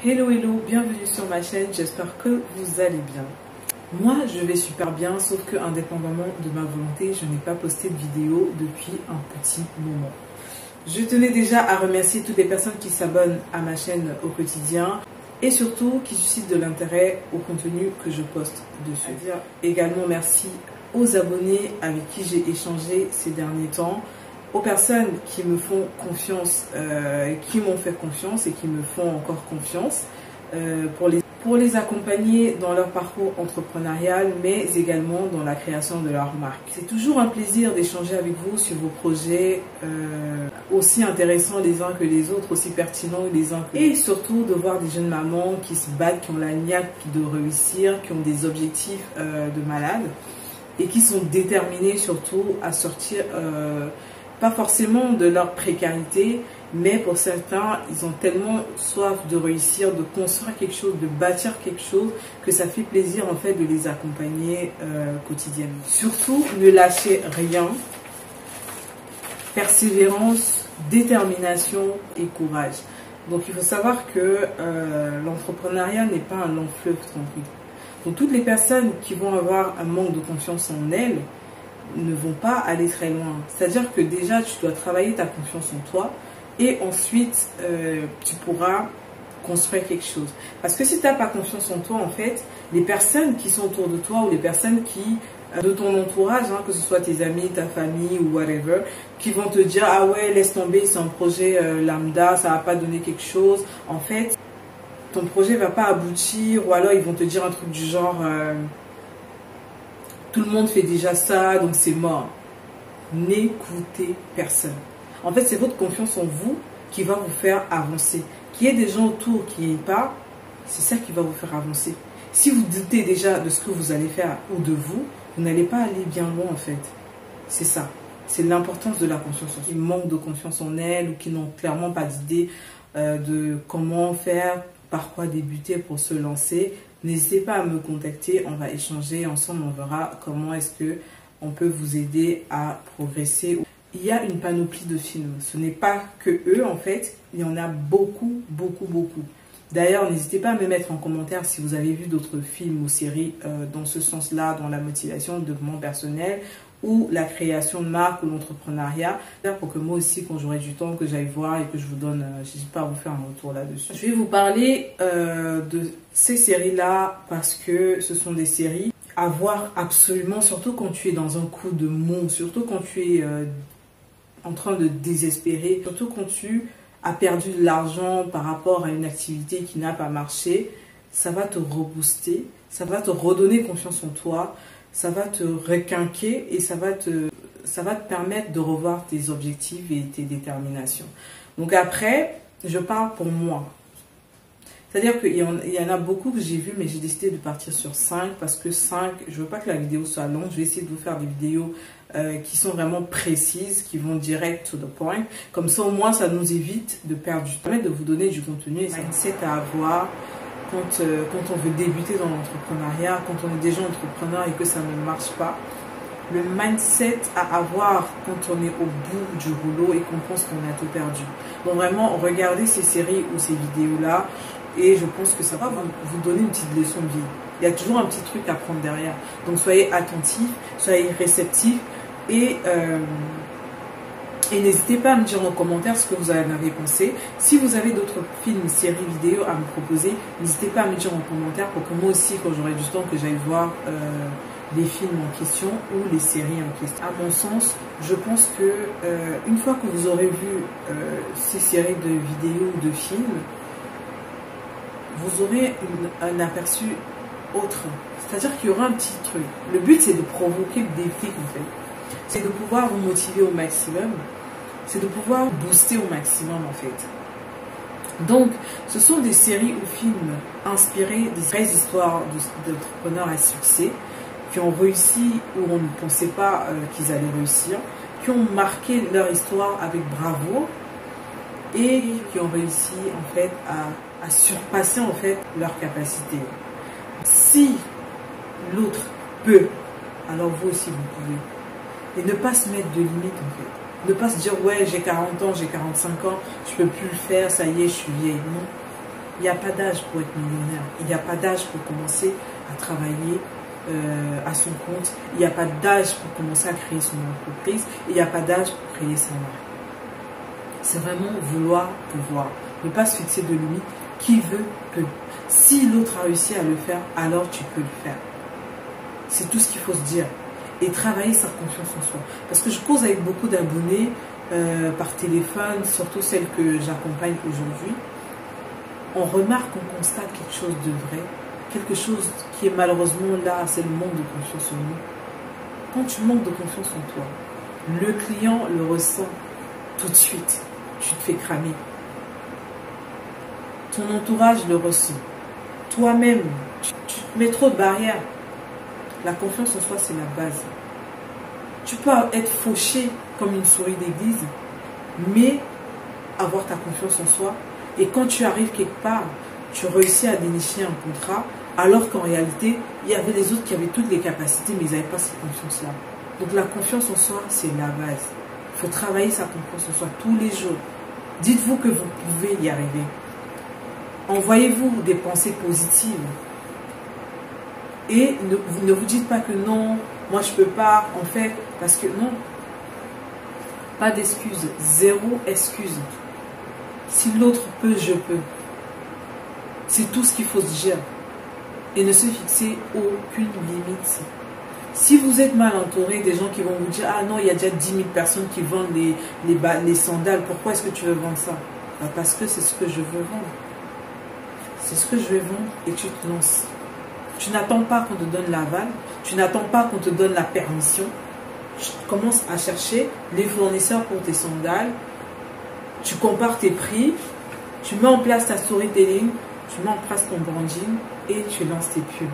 Hello, bienvenue sur ma chaîne, j'espère que vous allez bien. Moi, je vais super bien, sauf que indépendamment de ma volonté, je n'ai pas posté de vidéo depuis un petit moment. Je tenais déjà à remercier toutes les personnes qui s'abonnent à ma chaîne au quotidien et surtout qui suscitent de l'intérêt au contenu que je poste dessus. Également merci aux abonnés avec qui j'ai échangé ces derniers temps, aux personnes qui me font confiance, qui m'ont fait confiance et qui me font encore confiance pour les accompagner dans leur parcours entrepreneurial, mais également dans la création de leur marque. C'est toujours un plaisir d'échanger avec vous sur vos projets, aussi intéressants les uns que les autres, aussi pertinents les uns que les autres. Et surtout de voir des jeunes mamans qui se battent, qui ont la niaque de réussir, qui ont des objectifs de malade et qui sont déterminés surtout à sortir pas forcément de leur précarité, mais pour certains, ils ont tellement soif de réussir, de construire quelque chose, de bâtir quelque chose, que ça fait plaisir en fait de les accompagner quotidiennement. Surtout, ne lâchez rien. Persévérance, détermination et courage. Donc il faut savoir que l'entrepreneuriat n'est pas un long fleuve tranquille. Donc toutes les personnes qui vont avoir un manque de confiance en elles ne vont pas aller très loin. C'est-à-dire que déjà, tu dois travailler ta confiance en toi et ensuite, tu pourras construire quelque chose. Parce que si tu n'as pas confiance en toi, en fait, les personnes qui sont autour de toi ou les personnes qui, de ton entourage, hein, que ce soit tes amis, ta famille ou whatever, qui vont te dire « Ah ouais, laisse tomber, c'est un projet lambda, ça va pas donner quelque chose. » En fait, ton projet va pas aboutir, ou alors ils vont te dire un truc du genre tout le monde fait déjà ça, donc c'est mort. N'écoutez personne. En fait, c'est votre confiance en vous qui va vous faire avancer. Qu'il y ait des gens autour qui n'y aient pas, c'est ça qui va vous faire avancer. Si vous doutez déjà de ce que vous allez faire ou de vous, vous n'allez pas aller bien loin en fait. C'est ça. C'est l'importance de la confiance en soi. Ils manquent de confiance en elles ou qui n'ont clairement pas d'idée de comment faire, par quoi débuter pour se lancer. N'hésitez pas à me contacter, on va échanger ensemble, on verra comment est-ce que on peut vous aider à progresser. Il y a une panoplie de films, ce n'est pas que eux en fait, il y en a beaucoup. D'ailleurs, n'hésitez pas à me mettre en commentaire si vous avez vu d'autres films ou séries dans ce sens-là, dans la motivation, le développement personnel ou la création de marque ou l'entrepreneuriat, pour que moi aussi, quand j'aurai du temps, que j'aille voir et que je vous donne, j'hésite pas à vous faire un retour là-dessus. Je vais vous parler de ces séries-là parce que ce sont des séries à voir absolument, surtout quand tu es dans un coup de mou, surtout quand tu es en train de désespérer, surtout quand tu as perdu de l'argent par rapport à une activité qui n'a pas marché. Ça va te rebooster, ça va te redonner confiance en toi, ça va te requinquer et ça va te permettre de revoir tes objectifs et tes déterminations. Donc après, je parle pour moi. C'est-à-dire qu'il y en a beaucoup que j'ai vu, mais j'ai décidé de partir sur 5 parce que 5, je ne veux pas que la vidéo soit longue. Je vais essayer de vous faire des vidéos qui sont vraiment précises, qui vont direct to the point. Comme ça, au moins, ça nous évite de perdre du temps, de vous donner du contenu et mindset à avoir quand on veut débuter dans l'entrepreneuriat, quand on est déjà entrepreneur et que ça ne marche pas. Le mindset à avoir quand on est au bout du rouleau et qu'on pense qu'on a tout perdu. Donc vraiment, regardez ces séries ou ces vidéos-là et je pense que ça va vous donner une petite leçon de vie. Il y a toujours un petit truc à prendre derrière. Donc soyez attentifs, soyez réceptifs et n'hésitez pas à me dire en commentaire ce que vous en avez pensé. Si vous avez d'autres films, séries, vidéos à me proposer, n'hésitez pas à me dire en commentaire pour que moi aussi, quand j'aurai du temps, que j'aille voir les films en question ou les séries en question. À mon sens, je pense que une fois que vous aurez vu ces séries de vidéos ou de films, vous aurez un aperçu autre. C'est-à-dire qu'il y aura un petit truc. Le but, c'est de provoquer le déclic en fait. C'est de pouvoir vous motiver au maximum. C'est de pouvoir booster au maximum en fait. Donc, ce sont des séries ou films inspirés des vraies histoires d'entrepreneurs à succès qui ont réussi où on ne pensait pas qu'ils allaient réussir, qui ont marqué leur histoire avec bravoure et qui ont réussi en fait à surpasser en fait leurs capacités. Si l'autre peut, alors vous aussi vous pouvez. Et ne pas se mettre de limites en fait. Ne pas se dire ouais j'ai 40 ans, j'ai 45 ans, je peux plus le faire, ça y est, je suis vieille. Non. Il n'y a pas d'âge pour être millionnaire. Il n'y a pas d'âge pour commencer à travailler à son compte. Il n'y a pas d'âge pour commencer à créer son entreprise. Il n'y a pas d'âge pour créer sa marque. C'est vraiment vouloir pouvoir. Ne pas se fixer de limites. Qui veut, peut. Si l'autre a réussi à le faire, alors tu peux le faire. C'est tout ce qu'il faut se dire. Et travailler sa confiance en soi. Parce que je cause avec beaucoup d'abonnés par téléphone, surtout celles que j'accompagne aujourd'hui. On remarque, on constate quelque chose de vrai, quelque chose qui est malheureusement là, c'est le manque de confiance en nous. Quand tu manques de confiance en toi, le client le ressent tout de suite, tu te fais cramer. Ton entourage le ressent. Toi-même, tu te mets trop de barrières. La confiance en soi, c'est la base. Tu peux être fauché comme une souris d'église, mais avoir ta confiance en soi. Et quand tu arrives quelque part, tu réussis à dénicher un contrat, alors qu'en réalité, il y avait les autres qui avaient toutes les capacités, mais ils n'avaient pas cette confiance-là. Donc la confiance en soi, c'est la base. Il faut travailler sa confiance en soi tous les jours. Dites-vous que vous pouvez y arriver. Envoyez-vous des pensées positives. Et ne vous dites pas que non, moi je ne peux pas, en fait, parce que non. Pas d'excuses, zéro excuse. Si l'autre peut, je peux. C'est tout ce qu'il faut se dire. Et ne se fixer aucune limite. Si vous êtes mal entouré, des gens qui vont vous dire « Ah non, il y a déjà 10 000 personnes qui vendent les sandales, pourquoi est-ce que tu veux vendre ça ?» Parce que c'est ce que je veux vendre. C'est ce que je vais vendre et tu te lances. Tu n'attends pas qu'on te donne l'aval, tu n'attends pas qu'on te donne la permission. Tu commences à chercher les fournisseurs pour tes sandales, tu compares tes prix, tu mets en place ta storytelling, tu mets en place ton branding et tu lances tes pubs.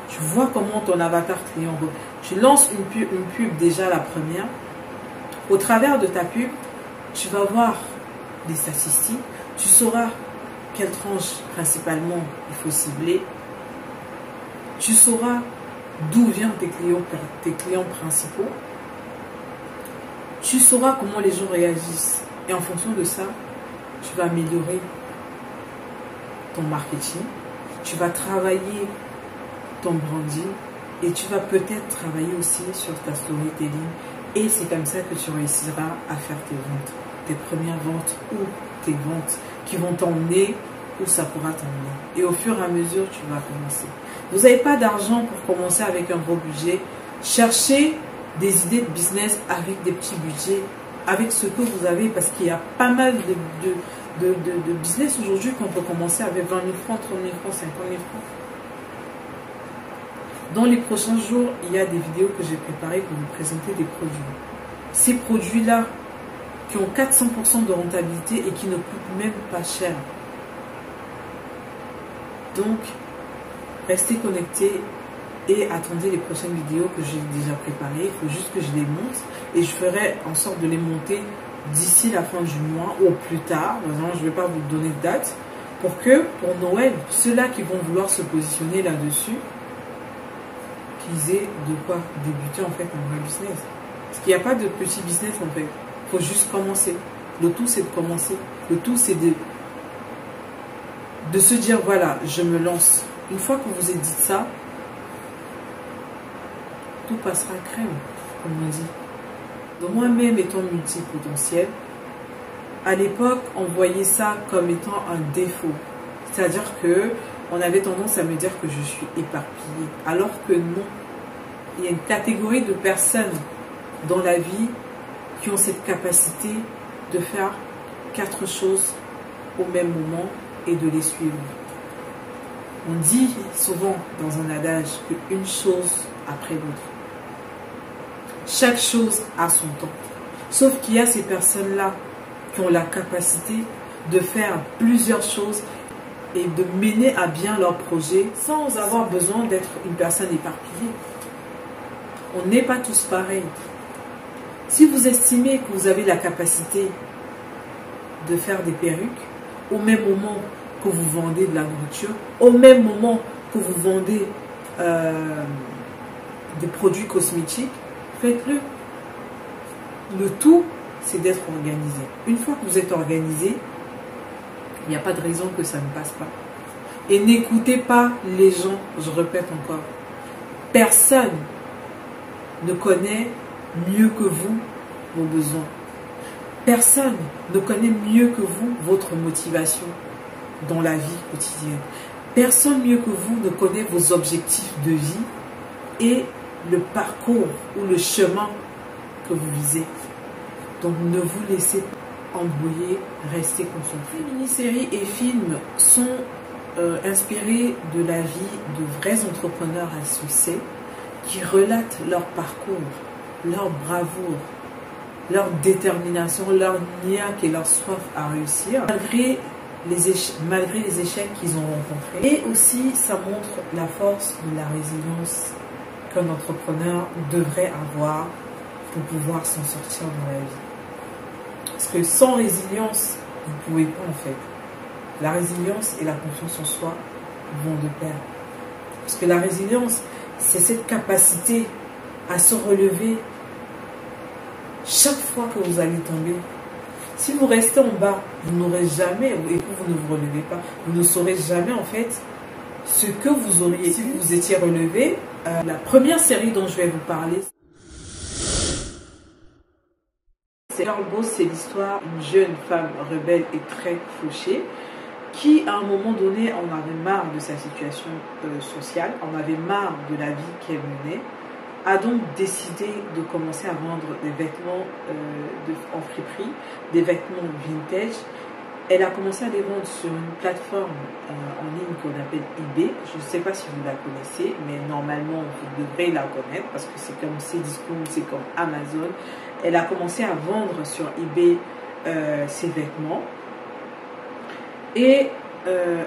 Tu vois comment ton avatar client, tu lances une pub déjà la première. Au travers de ta pub, tu vas voir des statistiques, tu sauras quelle tranche principalement il faut cibler. Tu sauras d'où viennent tes clients principaux. Tu sauras comment les gens réagissent. Et en fonction de ça, tu vas améliorer ton marketing. Tu vas travailler ton branding. Et tu vas peut-être travailler aussi sur ta storytelling. Et c'est comme ça que tu réussiras à faire tes ventes. Tes premières ventes ou tes ventes qui vont t'emmener où ça pourra t'emmener. Et au fur et à mesure, tu vas commencer. Vous n'avez pas d'argent pour commencer avec un gros budget. Cherchez des idées de business avec des petits budgets, avec ce que vous avez, parce qu'il y a pas mal de business aujourd'hui qu'on peut commencer avec 20 000 francs, 30 000 francs, 50 000 francs. Dans les prochains jours, il y a des vidéos que j'ai préparées pour vous présenter des produits. Ces produits-là, qui ont 400% de rentabilité et qui ne coûtent même pas cher. Donc, restez connectés et attendez les prochaines vidéos que j'ai déjà préparées. Il faut juste que je les monte et je ferai en sorte de les monter d'ici la fin du mois ou plus tard. Je ne vais pas vous donner de date pour que pour Noël, ceux-là qui vont vouloir se positionner là-dessus, qu'ils aient de quoi débuter en fait un vrai business. Parce qu'il n'y a pas de petit business en fait. Il faut juste commencer. Le tout c'est de commencer. Le tout c'est de se dire voilà, je me lance. Une fois que vous avez dit ça, tout passera crème, comme on dit. Donc moi-même étant multipotentiel, à l'époque, on voyait ça comme étant un défaut. C'est-à-dire que on avait tendance à me dire que je suis éparpillée. Alors que non. Il y a une catégorie de personnes dans la vie qui ont cette capacité de faire 4 choses au même moment et de les suivre. On dit souvent dans un adage qu'une chose après l'autre. Chaque chose a son temps. Sauf qu'il y a ces personnes-là qui ont la capacité de faire plusieurs choses et de mener à bien leur projet sans avoir besoin d'être une personne éparpillée. On n'est pas tous pareils. Si vous estimez que vous avez la capacité de faire des perruques, au même moment que vous vendez de la nourriture, au même moment que vous vendez des produits cosmétiques, faites-le. Le tout, c'est d'être organisé. Une fois que vous êtes organisé, Il n'y a pas de raison que ça ne passe pas. Et n'écoutez pas les gens, je répète encore. Personne ne connaît mieux que vous vos besoins. Personne ne connaît mieux que vous votre motivation dans la vie quotidienne. Personne mieux que vous ne connaît vos objectifs de vie et le parcours ou le chemin que vous visez. Donc ne vous laissez pas embrouiller, restez concentrés. Les mini-séries et films sont inspirés de la vie de vrais entrepreneurs à succès qui relatent leur parcours, leur bravoure, leur détermination, leur niaque et leur soif à réussir, malgré les échecs qu'ils ont rencontrés. Et aussi, ça montre la force de la résilience qu'un entrepreneur devrait avoir pour pouvoir s'en sortir dans la vie. Parce que sans résilience, vous ne pouvez pas en fait. La résilience et la confiance en soi vont de pair. Parce que la résilience, c'est cette capacité à se relever chaque fois que vous allez tomber. Si vous restez en bas, vous n'aurez jamais, et que vous ne vous relevez pas, vous ne saurez jamais en fait ce que vous auriez si vous étiez relevé. La première série dont je vais vous parler, c'est Girl Boss. C'est l'histoire d'une jeune femme rebelle et très fauchée qui, à un moment donné, en avait marre de sa situation sociale, en avait marre de la vie qu'elle menait, a donc décidé de commencer à vendre des vêtements en friperie, des vêtements vintage. Elle a commencé à les vendre sur une plateforme en ligne qu'on appelle eBay. Je ne sais pas si vous la connaissez, mais normalement vous devrez la connaître parce que c'est comme Cdiscount, c'est comme Amazon. Elle a commencé à vendre sur eBay ses vêtements. Et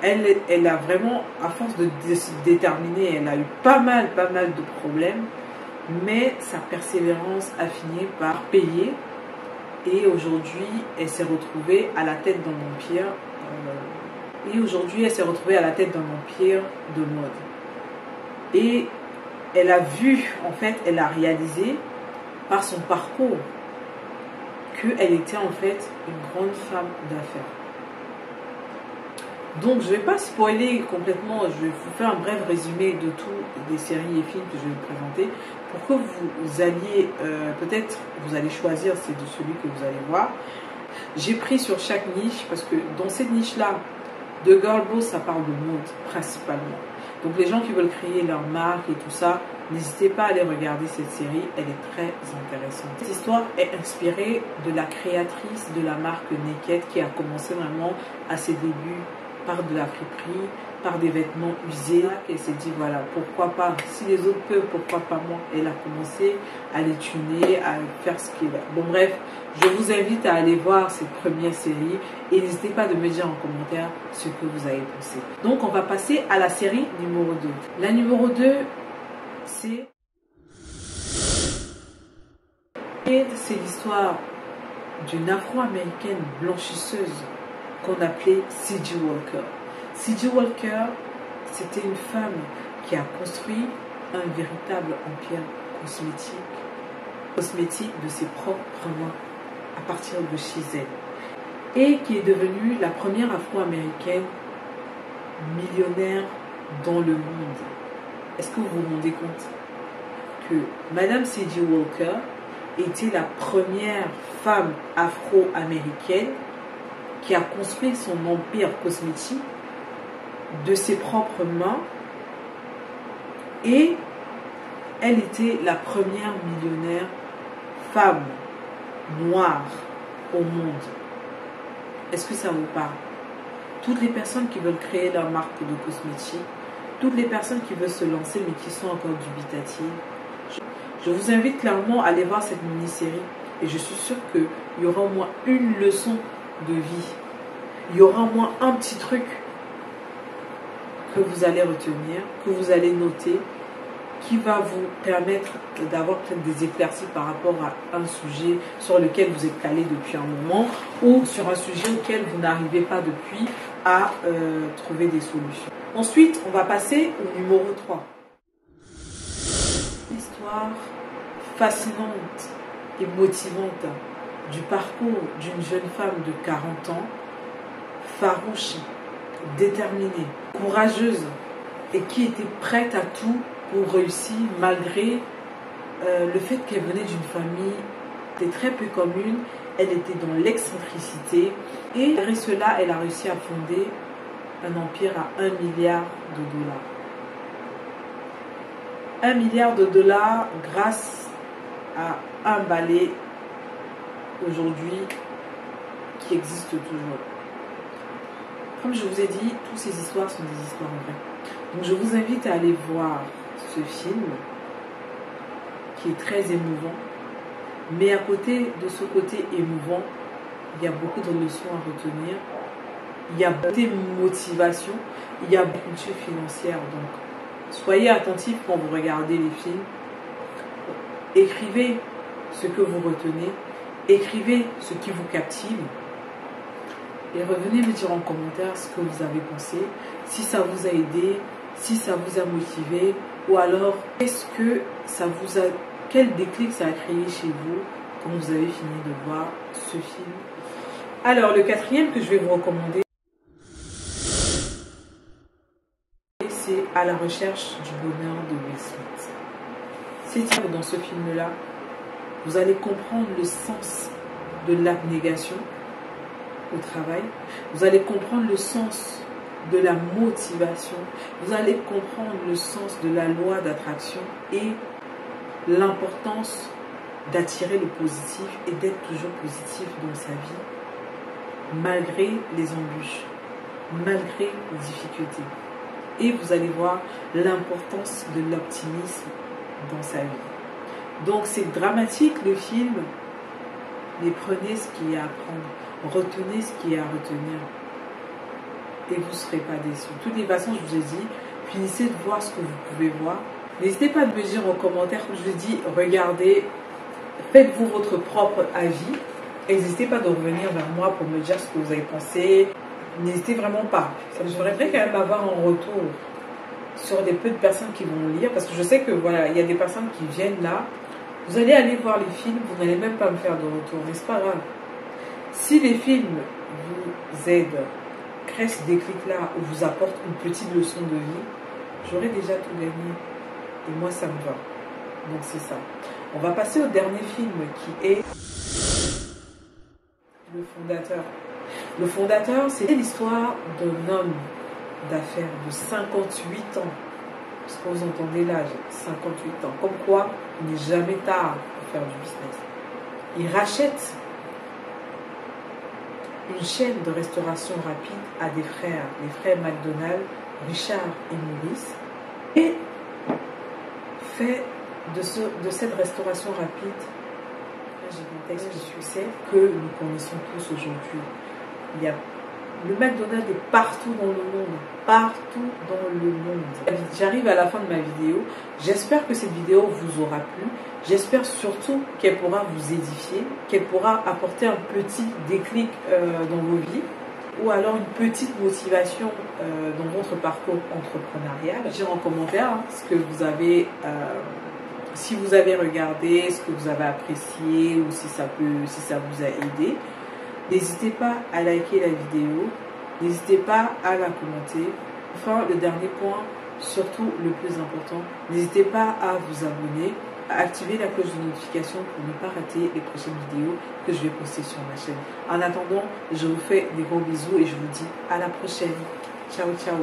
elle a vraiment, à force de se déterminer, elle a eu pas mal de problèmes. Mais sa persévérance a fini par payer. Et aujourd'hui, elle s'est retrouvée à la tête d'un empire. De mode. Et elle a vu, en fait, elle a réalisé par son parcours qu'elle était en fait une grande femme d'affaires. Donc je ne vais pas spoiler complètement, je vais vous faire un bref résumé de tout des séries et films que je vais vous présenter pour que vous alliez, peut-être vous allez choisir c'est de celui que vous allez voir. J'ai pris sur chaque niche parce que dans cette niche-là, de Girl Boss, ça parle de mode principalement. Donc les gens qui veulent créer leur marque et tout ça, n'hésitez pas à aller regarder cette série, elle est très intéressante. Cette histoire est inspirée de la créatrice de la marque Naked qui a commencé vraiment à ses débuts par de la friperie, par des vêtements usés. Elle s'est dit voilà, pourquoi pas, si les autres peuvent, pourquoi pas moi. Elle a commencé à les tuner, à faire ce qu'elle a. Bon bref, je vous invite à aller voir cette première série et n'hésitez pas de me dire en commentaire ce que vous avez pensé. Donc on va passer à la série numéro 2. La numéro 2, c'est l'histoire d'une afro-américaine blanchisseuse qu'on appelait C.J. Walker. C.J. Walker, c'était une femme qui a construit un véritable empire cosmétique de ses propres mains à partir de chez elle et qui est devenue la première afro-américaine millionnaire dans le monde. Est-ce que vous vous rendez compte que Madame C.J. Walker était la première femme afro-américaine qui a construit son empire cosmétique de ses propres mains et elle était la première millionnaire femme noire au monde. Est-ce que ça vous parle? Toutes les personnes qui veulent créer leur marque de cosmétiques, toutes les personnes qui veulent se lancer mais qui sont encore dubitatives, je vous invite clairement à aller voir cette mini-série et je suis sûre qu'il y aura au moins une leçon de vie. Il y aura au moins un petit truc que vous allez retenir, que vous allez noter, qui va vous permettre d'avoir peut-être des éclaircies par rapport à un sujet sur lequel vous êtes calé depuis un moment ou sur un sujet auquel vous n'arrivez pas depuis à trouver des solutions. Ensuite, on va passer au numéro 3. L'histoire fascinante et motivante du parcours d'une jeune femme de 40 ans farouche, déterminée, courageuse et qui était prête à tout pour réussir malgré le fait qu'elle venait d'une famille qui était très peu commune. Elle était dans l'excentricité et malgré cela, elle a réussi à fonder un empire à 1 milliard de dollars. 1 milliard de dollars grâce à un ballet aujourd'hui qui existe toujours. Comme je vous ai dit, toutes ces histoires sont des histoires vraies. Donc je vous invite à aller voir ce film qui est très émouvant. Mais à côté de ce côté émouvant, il y a beaucoup de leçons à retenir. Il y a des motivations, il y a beaucoup de culture financière. Donc soyez attentifs quand vous regardez les films. Écrivez ce que vous retenez. Écrivez ce qui vous captive. Et revenez me dire en commentaire ce que vous avez pensé, si ça vous a aidé, si ça vous a motivé, ou alors est-ce que ça vous a, quel déclic ça a créé chez vous quand vous avez fini de voir ce film. Alors le quatrième que je vais vous recommander, c'est À la recherche du bonheur de Will Smith. C'est-à-dire dans ce film-là, vous allez comprendre le sens de l'abnégation au travail, vous allez comprendre le sens de la motivation, vous allez comprendre le sens de la loi d'attraction et l'importance d'attirer le positif et d'être toujours positif dans sa vie, malgré les embûches, malgré les difficultés. Et vous allez voir l'importance de l'optimisme dans sa vie. Donc c'est dramatique le film, mais prenez ce qu'il y a à prendre, retenez ce qu'il y a à retenir et vous ne serez pas déçus. De toutes les façons, je vous ai dit, finissez de voir ce que vous pouvez voir. N'hésitez pas à me dire en commentaire, comme je vous ai dit, regardez, faites-vous votre propre avis. N'hésitez pas de revenir vers moi pour me dire ce que vous avez pensé. N'hésitez vraiment pas. J'aimerais quand même avoir un retour sur des peu de personnes qui vont lire, parce que je sais que voilà, il y a des personnes qui viennent là. Vous allez aller voir les films, vous n'allez même pas me faire de retour, mais c'est pas grave. Si les films vous aident, créent ce déclic-là ou vous apportent une petite leçon de vie, j'aurai déjà tout gagné. Et moi, ça me va. Donc c'est ça. On va passer au dernier film qui est Le Fondateur. Le Fondateur, c'est l'histoire d'un homme d'affaires de 58 ans. Parce que vous entendez l'âge, 58 ans. Comme quoi, il n'est jamais tard pour faire du business. Il rachète une chaîne de restauration rapide à des frères, les frères McDonald, Richard et Maurice, et fait de cette restauration rapide un gigantesque succès que nous connaissons tous aujourd'hui. Il y a le McDonald's est partout dans le monde, partout dans le monde. J'arrive à la fin de ma vidéo. J'espère que cette vidéo vous aura plu. J'espère surtout qu'elle pourra vous édifier, qu'elle pourra apporter un petit déclic dans vos vies ou alors une petite motivation dans votre parcours entrepreneurial. Dites en commentaire ce que vous avez, si vous avez regardé, ce que vous avez apprécié ou si ça vous a aidé. N'hésitez pas à liker la vidéo, n'hésitez pas à la commenter. Enfin, le dernier point, surtout le plus important, n'hésitez pas à vous abonner, à activer la cloche de notification pour ne pas rater les prochaines vidéos que je vais poster sur ma chaîne. En attendant, je vous fais des gros bisous et je vous dis à la prochaine. Ciao, ciao.